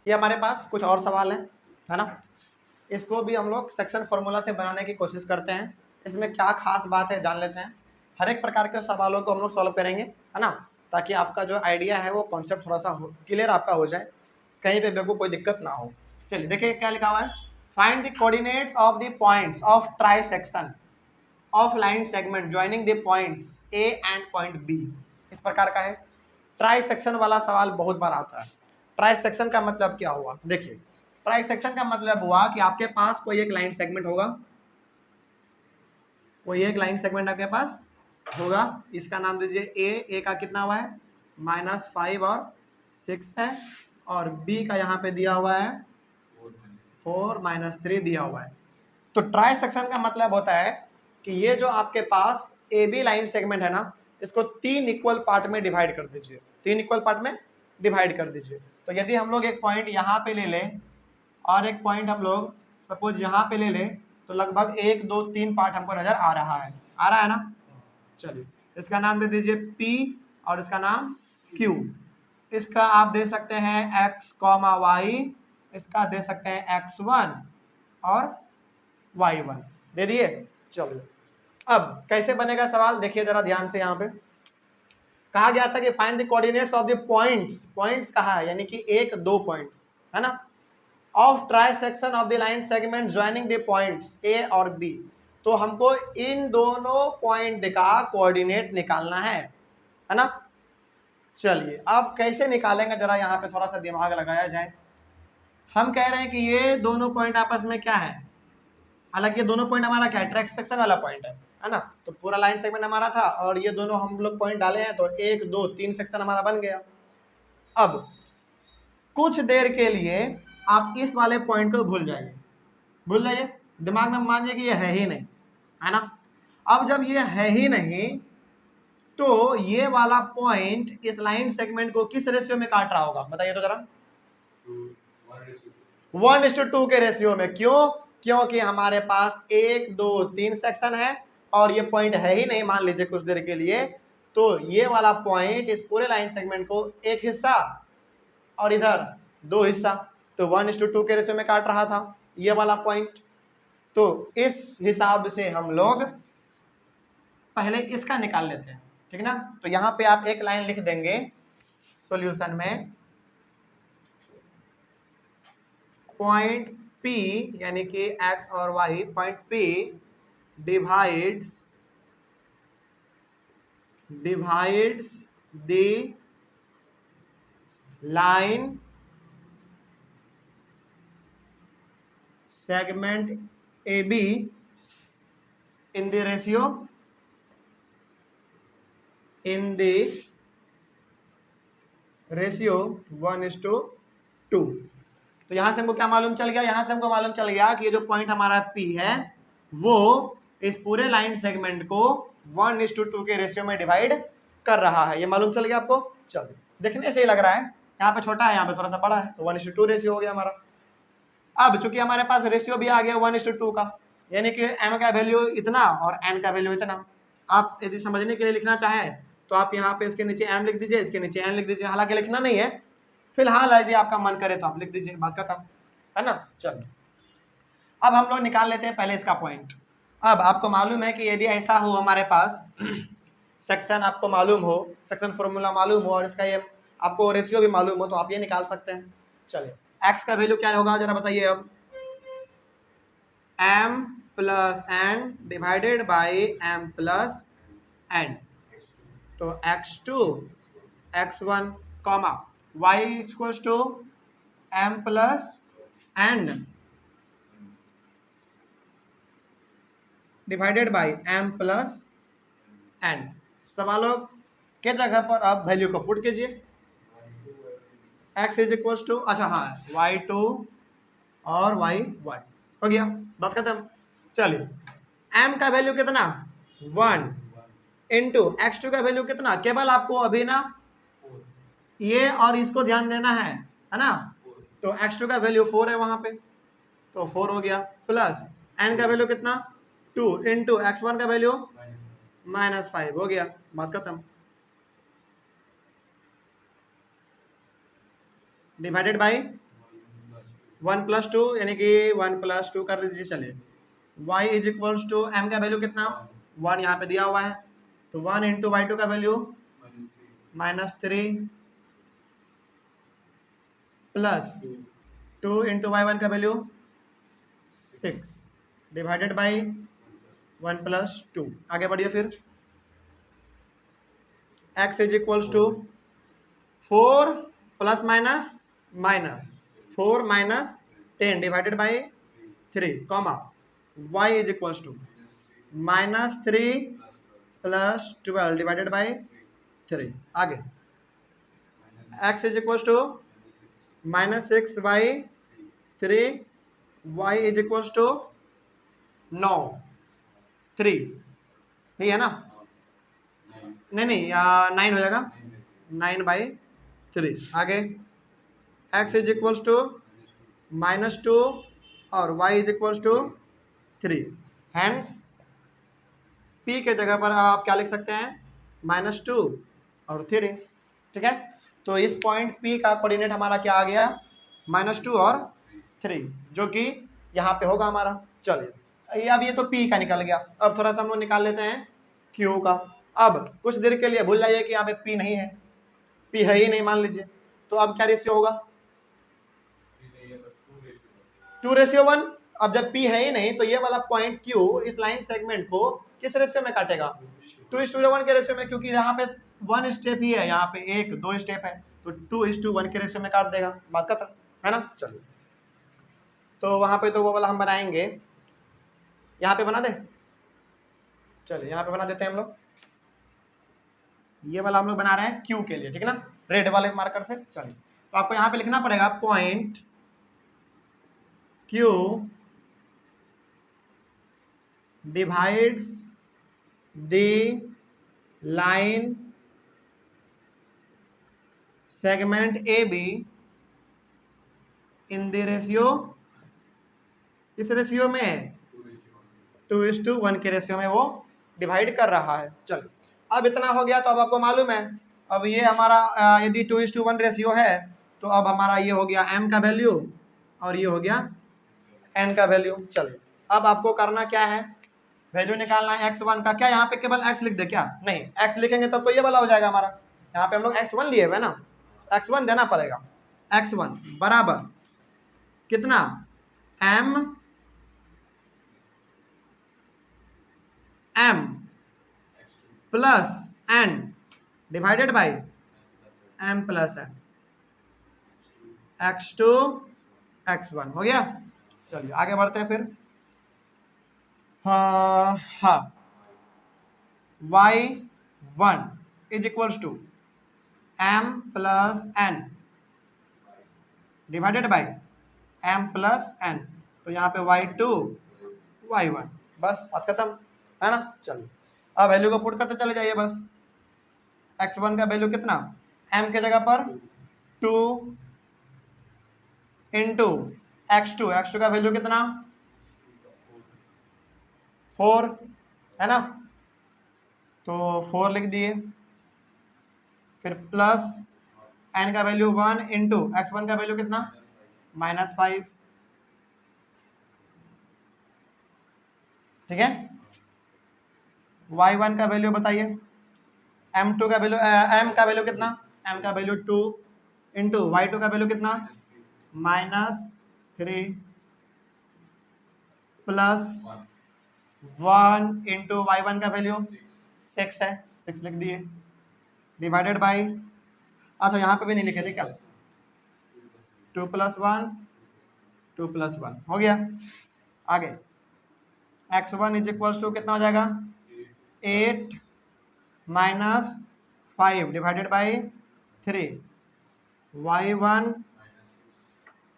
ये हमारे पास कुछ और सवाल है ना। इसको भी हम लोग सेक्शन फॉर्मूला से बनाने की कोशिश करते हैं। इसमें क्या खास बात है जान लेते हैं। हर एक प्रकार के सवालों को हम लोग सॉल्व करेंगे, है ना, ताकि आपका जो आइडिया है वो कॉन्सेप्ट थोड़ा सा क्लियर आपका हो जाए, कहीं पे को कोई दिक्कत ना हो। चलिए देखिए क्या लिखा हुआ है। Find the coordinates of the points of trisection of line segment joining the points A and point B. इस प्रकार का है। ट्राई सेक्शन वाला सवाल बहुत बार आता है। ट्राई सेक्शन का मतलब क्या हुआ, देखिए ट्राई सेक्शन का मतलब हुआ कि आपके पास कोई एक लाइन सेगमेंट होगा, कोई एक लाइन सेगमेंट आपके पास होगा, इसका नाम दीजिए ए का कितना हुआ है -5 और 6 है, और बी का यहाँ पे दिया हुआ है 4 -3 दिया हुआ है। तो ट्राई सेक्शन का मतलब होता है कि ये जो आपके पास ए बी लाइन सेगमेंट है ना, इसको 3 इक्वल पार्ट में डिवाइड कर दीजिए, 3 इक्वल पार्ट में डिवाइड कर दीजिए। तो यदि हम लोग एक पॉइंट यहाँ पे ले लें और एक पॉइंट हम लोग सपोज यहाँ पे ले लें, तो लगभग 1 2 3 पार्ट हमको नजर आ रहा है ना। चलिए इसका नाम दे दीजिए P और इसका नाम Q। इसका आप दे सकते हैं x, y, इसका दे सकते हैं x1 और y1 दे दिए। चलो अब कैसे बनेगा सवाल, देखिए जरा ध्यान से। यहाँ पे कहा गया था कि find the coordinates of the points, points कहा है यानी कि 1 2 पॉइंट्स, है ना, of trisection of the line segment joining the points ए और बी। तो हमको इन दोनों पॉइंट का कोऑर्डिनेट निकालना है ना। चलिए अब कैसे निकालेंगे, जरा यहाँ पे थोड़ा सा दिमाग लगाया जाए। हम कह रहे हैं कि ये दोनों पॉइंट आपस में क्या है, हालांकि ये दोनों पॉइंट हमारा क्या है, ट्राई सेक्शन वाला पॉइंट है ना। तो पूरा लाइन सेगमेंट हमारा था और ये दोनों हम लोग पॉइंट डाले हैं, तो 1 2 3 सेक्शन हमारा बन गया। अब कुछ देर के लिए आप इस वाले पॉइंट को भूल जाइए, भूल जाइए, दिमाग में मानिए कि ये है ही नहीं, है ना। अब जब ये है ही नहीं, तो ये वाला पॉइंट इस लाइन सेगमेंट को किस रेशियो में काट रहा होगा, बताइए तो जरा। 1:2 के रेशियो में। क्यों, क्योंकि हमारे पास 1 2 3 सेक्शन है और ये पॉइंट है ही नहीं, मान लीजिए कुछ देर के लिए, तो ये वाला पॉइंट इस पूरे लाइन सेगमेंट को एक हिस्सा और इधर 2 हिस्सा, तो 1:2 के रेशियो में काट रहा था ये वाला पॉइंट। तो इस हिसाब से हम लोग पहले इसका निकाल लेते हैं, ठीक ना। तो यहाँ पे आप एक लाइन लिख देंगे सॉल्यूशन में, पॉइंट P यानी कि x और y, point P divides the line segment AB in the ratio 1:2। तो यहां से हमको क्या मालूम चल गया, यहां से हमको मालूम चल गया कि ये जो पॉइंट हमारा P है वो इस पूरे लाइन सेगमेंट को 1:2 के रेशियो में डिवाइड कर रहा है। ये मालूम चल गया आपको। चलो देखने से ही लग रहा है, यहाँ पे छोटा है यहाँ पे थोड़ा सा बड़ा है, तो 1:2 रेशियो हो गया हमारा। अब चूंकि हमारे पास रेशियो भी आ गया 1:2 का, यानी कि m का वैल्यू इतना और n का वैल्यू इतना। आप यदि समझने के लिए लिखना चाहें तो आप यहाँ पे इसके नीचे m लिख दीजिए, इसके नीचे n लिख दीजिए, हालांकि लिखना नहीं है फिलहाल, यदि आपका मन करे तो आप लिख दीजिए, बात खत्म, है ना। चलो अब हम लोग निकाल लेते हैं पहले इसका पॉइंट। अब आपको मालूम है कि यदि ऐसा हो हमारे पास सेक्शन आपको मालूम हो, सेक्शन फॉर्मूला मालूम हो और इसका ये आपको रेशियो भी मालूम हो, तो आप ये निकाल सकते हैं। चलिए x का वैल्यू क्या होगा जरा बताइए। अब m plus n divided by m plus n, तो x2 x1 comma y equals to m plus n divided by m plus n। सवालों के जगह पर आप वैल्यू को पुट कीजिए। x इज इक्वल्स टू, अच्छा हाँ, y2 और y1 हो गया, बात खत्म। चलिए m का वैल्यू कितना 1 इंटू x2 का वैल्यू कितना, केवल आपको अभी ना ये और इसको ध्यान देना है ना। तो x2 का वैल्यू 4 है वहां पे, तो 4 हो गया, प्लस n का वैल्यू कितना 2 इंटू x1 का वैल्यू -5 हो गया, बात खत्म। डिवाइडेड बाई 1+2 यानी कि 1+2 कर लीजिए। चलिए y is equals to m का वैल्यू कितना 1 यहाँ पे दिया हुआ है, तो 1 इंटू वाई टू का value -3 plus 2 into y one का वैल्यू 6 डिवाइडेड बाई 1+2। आगे बढ़िए फिर x is equals to 4 plus minus minus 4 minus 10 divided by 3 comma y is equals to -3 plus 12 divided by 3। आगे x is equals to -6 by 3, y is equals to 9 3, नहीं है ना, नहीं 9 हो जाएगा 9/3। आगे x इज इक्वल्स टू -2 और y is equals to 3। Hence p के जगह पर आप क्या लिख सकते हैं -2 और 3। ठीक है, तो इस पॉइंट p का कोऑर्डिनेट हमारा क्या आ गया -2 और 3, जो कि यहाँ पे होगा हमारा। चलिए अब ये तो p का निकल गया, अब थोड़ा सा हम लोग निकाल लेते हैं q का। अब कुछ देर के लिए भूल जाइए कि यहाँ पे p नहीं है, p है ही नहीं मान लीजिए, तो अब क्या रेशियो होगा 2:1। अब जब p है ही नहीं तो ये वाला पॉइंट q इस लाइन सेगमेंट को किस रेशियो में काटेगा 2:1 के रेशियो में, क्योंकि यहाँ पे 1 स्टेप ही है, यहाँ पे 1-2 स्टेप है, तो 2:1 के रेशियो में काट देगा, बात खत्म है ना। चलिए तो वहां पे तो वो वाला हम बनाएंगे, यहाँ पे बना दे। चलिए यहाँ पे बना देते हैं हम लोग, ये वाला हम लोग बना रहे हैं क्यू के लिए, ठीक है ना, रेड वाले मार्कर से। चलिए तो आपको यहाँ पे लिखना पड़ेगा point Q divides the line segment A be in the ratio, इस रेशियो में 2:1 के रेशियो में वो डिवाइड कर रहा है। चलो अब इतना हो गया, तो अब आपको मालूम है, अब ये हमारा यदि 2:1 रेशियो है तो अब हमारा ये हो गया m का वैल्यू और ये हो गया n का वैल्यू। चलिए अब आपको करना क्या है, वैल्यू निकालना है x1 का। क्या यहाँ पे केवल x लिख दे क्या, नहीं, x लिखेंगे तब तो ये वाला हो जाएगा हमारा, यहाँ पे हम लोग x1 लिए हुए ना, x1 देना पड़ेगा। x1 बराबर कितना m plus n divided by m plus n x2 x1 हो गया। चलिए आगे बढ़ते हैं फिर। हाँ y1 is equals to m plus n divided by m plus n, तो यहाँ पे y2 y1, बस बात खत्म है ना। चलिए अब वैल्यू को पुट करते चले जाइए बस। x1 का वैल्यू कितना, m के जगह पर 2 इंटू x2 का वैल्यू कितना 4 है ना, तो 4 लिख दिए, फिर प्लस n का वैल्यू 1 इंटू x1 का वैल्यू कितना -5, ठीक है। y1 का वैल्यू बताइए, m2 का वैल्यू m का वैल्यू कितना, m का वैल्यू 2 इंटू y2 का वैल्यू कितना -3 प्लस 1 इंटू y1 का वैल्यू 6 है, 6 लिख दिए, डिवाइडेड बाई, अच्छा यहाँ पे भी नहीं लिखे थे क्या, 2 + 1 हो गया। आगे x1 इज इक्वल्स टू कितना हो जाएगा 8 minus 5 divided by 3, y1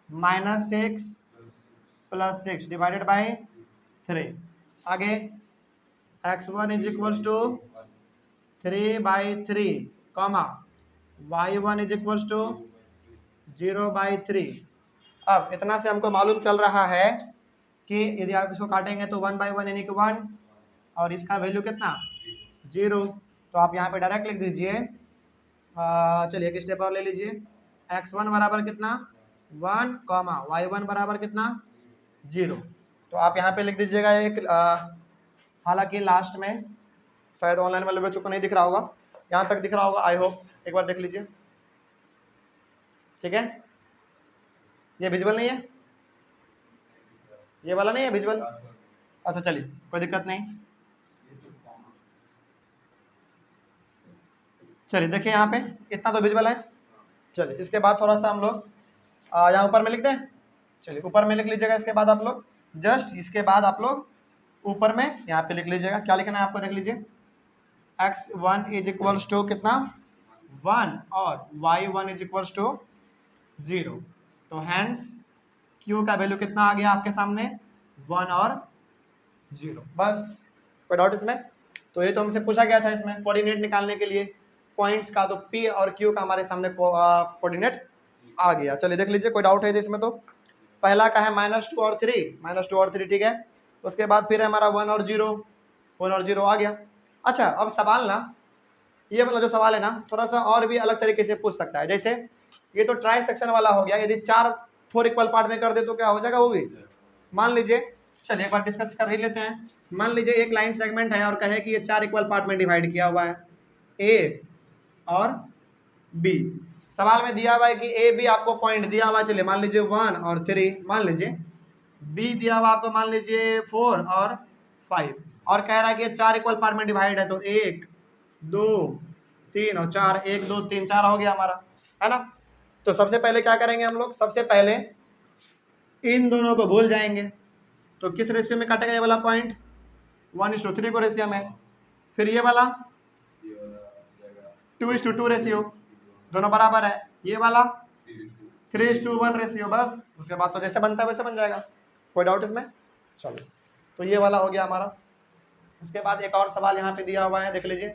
-6 plus 6 divided by 3। आगे x1 is equals to 3/3 comma y1 is equals to 0/3। अब इतना से हमको मालूम चल रहा है कि यदि आप इसको काटेंगे तो 1/1 यानी कि 1 और इसका वैल्यू कितना 0, तो आप यहाँ पे डायरेक्ट लिख दीजिए। चलिए एक स्टेप और ले लीजिए, x1 बराबर कितना 1 कॉमा y1 बराबर कितना 0। तो आप यहाँ पे लिख दीजिएगा एक, हालांकि लास्ट में शायद ऑनलाइन वाले बच्चों को नहीं दिख रहा होगा, यहाँ तक दिख रहा होगा, आई होप एक बार देख लीजिए। ठीक है, ये विजुअल नहीं है, ये वाला नहीं है विजुअल। अच्छा चलिए कोई दिक्कत नहीं, चलिए देखिए यहाँ पे इतना तो विजुअल है। चलिए इसके बाद थोड़ा सा हम लोग यहाँ ऊपर में लिख दें। चलिए ऊपर में लिख लीजिएगा, इसके बाद आप लोग जस्ट इसके बाद आप लोग ऊपर में यहाँ पे लिख लीजिएगा, क्या लिखना है आपको देख लीजिए। x1 इज इक्वल्स टू कितना 1 और y1 इज इक्वल्स टू 0। तो हैंस q का वैल्यू कितना आ गया आपके सामने 1 और 0। बस कोई डाउट इसमें? तो ये तो हमसे पूछा गया था इसमें कोऑर्डिनेट निकालने के लिए पॉइंट्स का, तो p और q का हमारे सामने कोऑर्डिनेट आ गया। चलिए देख लीजिए, कोई डाउट है इसमें? तो पहला का है -2 और 3, ठीक है। उसके बाद फिर हमारा 1 और 0 आ गया। अच्छा अब सवाल ना, ये वाला जो सवाल है ना थोड़ा सा और भी अलग तरीके से पूछ सकता है। जैसे ये तो ट्राई सेक्शन वाला हो गया, यदि 4 इक्वल पार्ट में कर दे तो क्या हो जाएगा वो भी। मान लीजिए, चलिए एक बार डिस्कस कर ही लेते हैं। मान लीजिए एक लाइन सेगमेंट है और कहे कि ये 4 इक्वल पार्ट में डिवाइड किया हुआ है, ए और बी। सवाल में दिया हुआ है कि ए बी आपको पॉइंट दिया हुआ, चलिए मान लीजिए 1 और 3, मान लीजिए बी दिया हुआ आपको मान लीजिए 4 और 5, और कह रहा है कि 4 इक्वल पार्ट में डिवाइड है, तो 1 2 3 और 4, 1 2 3 4 हो गया हमारा, है ना। तो सबसे पहले क्या करेंगे हम लोग, सबसे पहले इन दोनों को भूल जाएंगे। तो किस रेशियो में काटेगा ये वाला पॉइंट 1:3 को रेशियो में। फिर ये वाला 2:2 रेशियो, दोनों बराबर है। ये वाला 3:1 रेशियो, बस उसके बाद तो जैसे बनता है वैसे बन जाएगा। कोई डाउट इसमें? चलो तो ये वाला हो गया हमारा। उसके बाद एक और सवाल यहाँ पे दिया हुआ है, देख लीजिए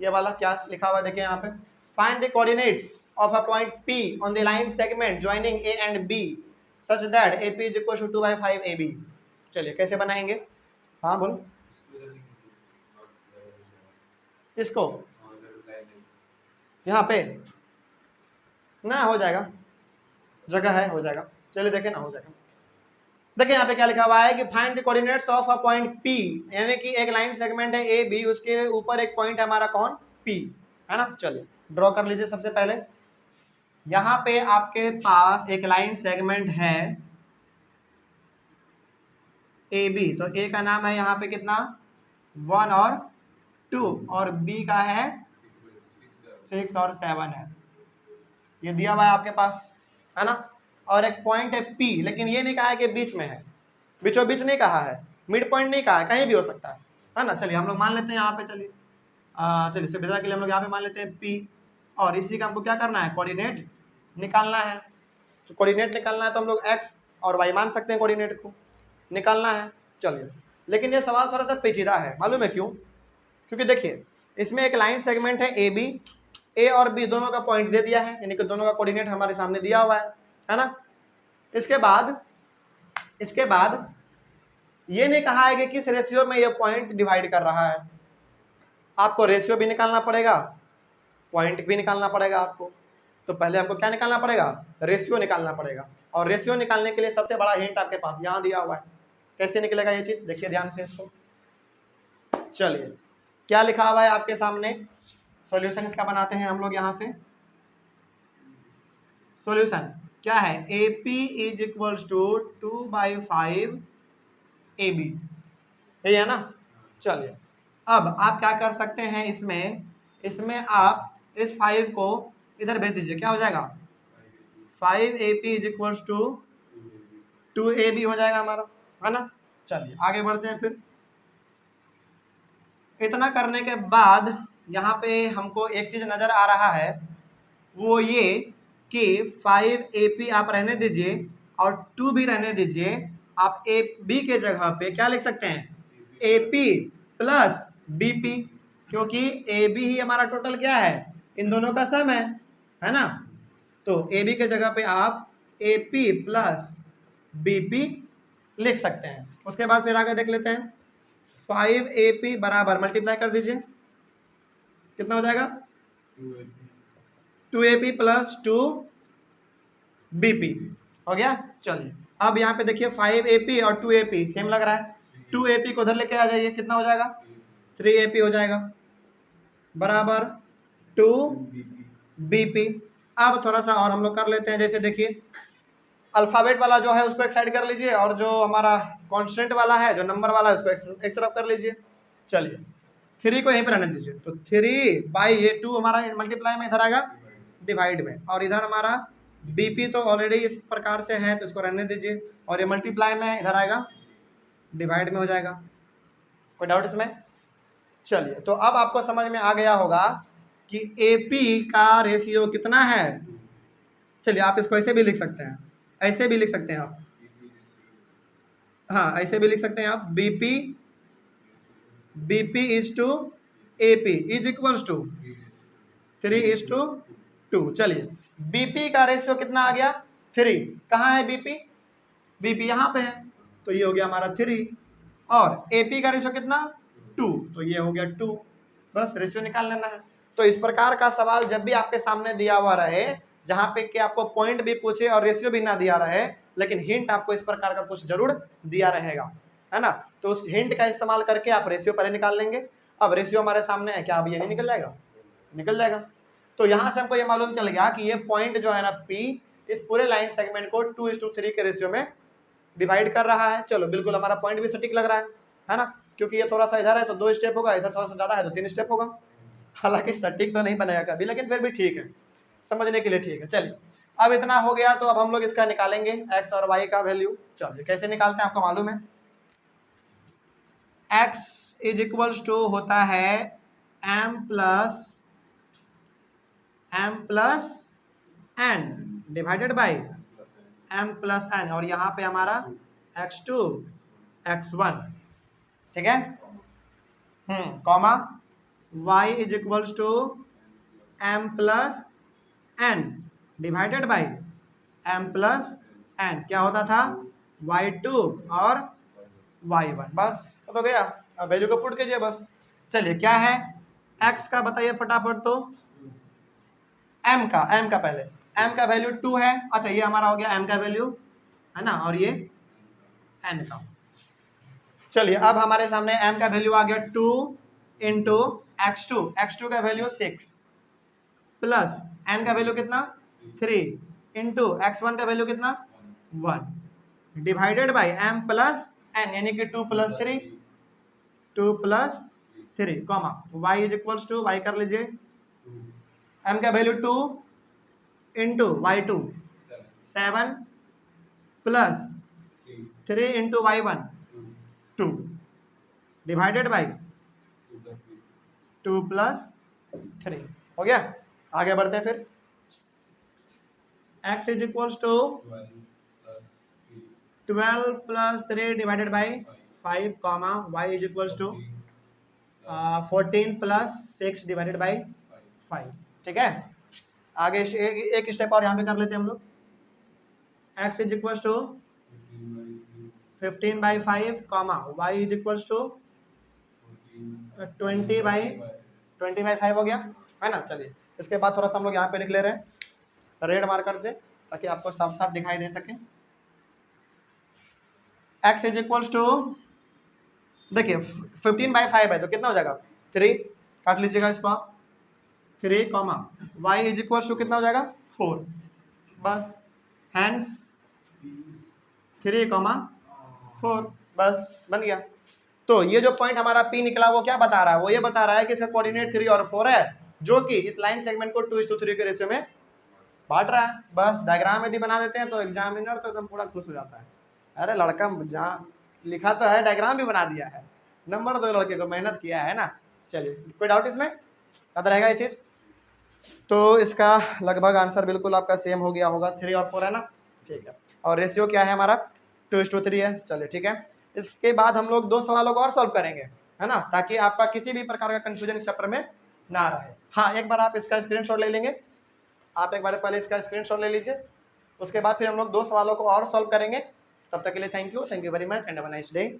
ये वाला क्या लिखा हुआ है, देखिए यहाँ पे find the coordinates of a point P on the line segment joining A and B such that AP is equal to 2/5 AB। चलिए कैसे बनाएंगे, हाँ बोलो। इसको यहाँ पे ना हो जाएगा, जगह है, हो जाएगा। चलिए देखें ना, हो जाएगा। देखिए यहाँ पे क्या लिखा हुआ है कि find the coordinates of a point P, यानी कि एक लाइन सेगमेंट है ए बी, उसके ऊपर एक पॉइंट है हमारा कौन P, है ना। चलिए ड्रॉ कर लीजिए। सबसे पहले यहाँ पे आपके पास एक लाइन सेगमेंट है ए बी, तो ए का नाम है यहाँ पे कितना 1 और 2, और बी का है 6 और 7 है, ये दिया हुआ है आपके पास, है ना। और एक पॉइंट है P, लेकिन ये नहीं कहा है कि बीच में है, बीचों बीच नहीं कहा है, मिड पॉइंट नहीं कहा है, कहीं भी हो सकता है ना। चलिए हम लोग मान लेते हैं यहाँ पे, चलिए चलिए सुविधा के लिए हम लोग यहाँ पे मान लेते हैं P, और इसी का हमको क्या करना है, कोऑर्डिनेट निकालना है। तो कोऑर्डिनेट निकालना है तो हम लोग x और y मान सकते हैं, कोऑर्डिनेट को निकालना है। चलिए लेकिन ये सवाल थोड़ा सा पेचीदा है, मालूम है क्यों? क्योंकि देखिए इसमें एक लाइन सेगमेंट है ए बी, ए और बी दोनों का पॉइंट दे दिया है, यानी कि दोनों का कोऑर्डिनेट हमारे सामने दिया हुआ है ना। इसके बाद ये नहीं कहा है कि किस रेशियो में ये पॉइंट डिवाइड कर रहा है। आपको रेशियो भी निकालना पड़ेगा, पॉइंट भी निकालना पड़ेगा आपको। तो पहले आपको क्या निकालना पड़ेगा, रेशियो निकालना पड़ेगा। और रेशियो निकालने के लिए सबसे बड़ा हिंट आपके पास यहाँ दिया हुआ है। कैसे निकलेगा ये चीज, देखिए ध्यान से इसको। चलिए क्या लिखा हुआ है आपके सामने, सॉल्यूशन इसका बनाते हैं हम लोग। यहाँ से सॉल्यूशन क्या है, AP is equals to 2/5 AB, यही है ना। चलिए अब आप क्या कर सकते हैं, इसमें आप इस 5 को इधर भेज दीजिए, क्या हो जाएगा 5AP is equals to 2AB हो जाएगा हमारा, है ना। चलिए आगे बढ़ते हैं। फिर इतना करने के बाद यहाँ पे हमको एक चीज नजर आ रहा है, वो ये कि 5AP आप रहने दीजिए और 2 भी रहने दीजिए। आप AB के जगह पे क्या लिख सकते हैं, AP प्लस BP, क्योंकि AB ही हमारा टोटल क्या है, इन दोनों का सम है ना। तो AB के जगह पे आप AP प्लस BP लिख सकते हैं। उसके बाद फिर आगे देख लेते हैं, 5AP बराबर मल्टीप्लाई कर दीजिए, कितना हो जाएगा 2AP प्लस 2BP, हो गया। चलिए अब यहाँ पे देखिए 5AP और 2AP सेम लग रहा है, 2AP को उधर लेके आ जाइए, कितना हो जाएगा 3AP हो जाएगा बराबर 2BP। अब थोड़ा सा और हम लोग कर लेते हैं, जैसे देखिए अल्फाबेट वाला जो है उसको एक साइड कर लीजिए और जो हमारा कांस्टेंट वाला है, जो नंबर वाला है, उसको एक तरफ कर लीजिए। चलिए 3 को यहीं पर रहने दीजिए, तो 3 बाई ये 2 हमारा मल्टीप्लाई में इधर आएगा डिवाइड में, और इधर हमारा BP तो ऑलरेडी इस प्रकार से है तो इसको रहने दीजिए, और ये मल्टीप्लाई में इधर आएगा डिवाइड में हो जाएगा। कोई डाउट इसमें? चलिए तो अब आपको समझ में आ गया होगा कि AP का रेशियो कितना है। चलिए आप इसको ऐसे भी लिख सकते हैं, ऐसे भी लिख सकते हैं आप, हाँ ऐसे भी लिख सकते हैं आप, BP is to AP is equals to 3:2। चलिए BP का रेशियो कितना आ गया 3, कहाँ है BP यहाँ पे है, तो ये हो गया हमारा 3, और AP का रेशियो कितना 2, तो ये हो गया 2, बस रेशियो निकाल लेना है। तो इस प्रकार का सवाल जब भी आपके सामने दिया हुआ रहे, जहाँ पे कि आपको पॉइंट भी पूछे और रेशियो भी ना दिया रहे, लेकिन हिंट आपको इस प्रकार का कुछ जरूर दिया रहेगा, है ना, तो उस हिंट का इस्तेमाल करके आप रेशियो पहले निकाल लेंगे। अब रेशियो हमारे सामने है, क्या अब ये नहीं निकल जाएगा? निकल जाएगा। तो यहाँ से हमको ये मालूम चल गया कि ये पॉइंट जो है ना P, इस पूरे लाइन सेगमेंट को 2:3 के रेशियो में डिवाइड कर रहा है। चलो बिल्कुल हमारा पॉइंट भी सटीक लग रहा है ना, क्योंकि ये थोड़ा सा इधर है तो 2 स्टेप होगा, इधर थोड़ा सा ज्यादा है तो 3 स्टेप होगा। हालांकि सटीक तो नहीं बनेगा कभी, लेकिन फिर भी ठीक है, समझने के लिए ठीक है। चलिए अब इतना हो गया, तो अब हम लोग इसका निकालेंगे x और y का वैल्यू। चलिए कैसे निकालते हैं आपको मालूम है, x इज इक्वल्स टू होता है m plus n divided by m plus n, और यहाँ पे हमारा x2 x1, ठीक है, comma y is equals to m plus n divided by m plus n, क्या होता था y2 और y1, बस हो गया। अब वैल्यू को पुट कीजिए बस। चलिए क्या है x का बताइए फटाफट, तो m का पहले m का वैल्यू 2 है, अच्छा ये हमारा हो गया m का वैल्यू, है ना, और ये n का। चलिए अब हमारे सामने m का वैल्यू आ गया 2 इंटू x2 का वैल्यू 6 प्लस n का वैल्यू कितना 3 इंटू x1 का वैल्यू कितना 1 divided by m plus n, यानी कि 2 plus 3 comma y is equals to, y कर लीजिए, m का value 2 into y2 7 plus 3 into y1 2 divided by 2 plus 3, हो गया। आगे बढ़ते हैं फिर, x is equals to 12 plus 3 divided by 5 comma y is equals to 14 plus 6 divided by 5, ठीक है। आगे एक स्टेप और यहाँ पे कर लेते हैं हम लोग, x is equals to 15 by 5 comma y is equals to 20 by 5 हो गया, है ना। चलिए इसके बाद थोड़ा सा हम लोग यहाँ पे लिख ले रहे हैं रेड मार्कर से, ताकि आपको साफ साफ दिखाई दे सके। x इज इक्वल्स टू, देखिए 15 बाई 5 है तो कितना हो जाएगा 3, काट लीजिएगा इसको आप, 3 comma y is equals to कितना हो जाएगा 4, बस हैंड्स 3 कॉमा 4, बस बन गया। तो ये जो पॉइंट हमारा P निकला वो क्या बता रहा है, वो ये बता रहा है कि इसका कोऑर्डिनेट 3 और 4 है, जो कि इस लाइन सेगमेंट को 2:3 के रेशियो में बांट रहा है। बस डायग्राम यदि बना देते हैं तो एग्जामिनर तो एकदम पूरा खुश हो जाता है, अरे लड़का जहाँ लिखा तो है डायग्राम भी बना दिया है, नंबर दो लड़के को मेहनत किया है ना। चलिए कोई डाउट इसमें, याद रहेगा ये चीज़। तो इसका लगभग आंसर बिल्कुल आपका सेम हो गया होगा, 3 और 4 है ना, ठीक है। और रेशियो क्या है हमारा 2:3 है। चलिए ठीक है, इसके बाद हम लोग 2 सवालों को और सॉल्व करेंगे, है ना, ताकि आपका किसी भी प्रकार का कंफ्यूजन इस चैप्टर में ना रहे। हाँ एक बार आप इसका स्क्रीनशॉट ले लेंगे, आप एक बार पहले इसका स्क्रीनशॉट ले लीजिए, उसके बाद फिर हम लोग 2 सवालों को और सॉल्व करेंगे। तब तक के लिए thank you very much and have a nice day.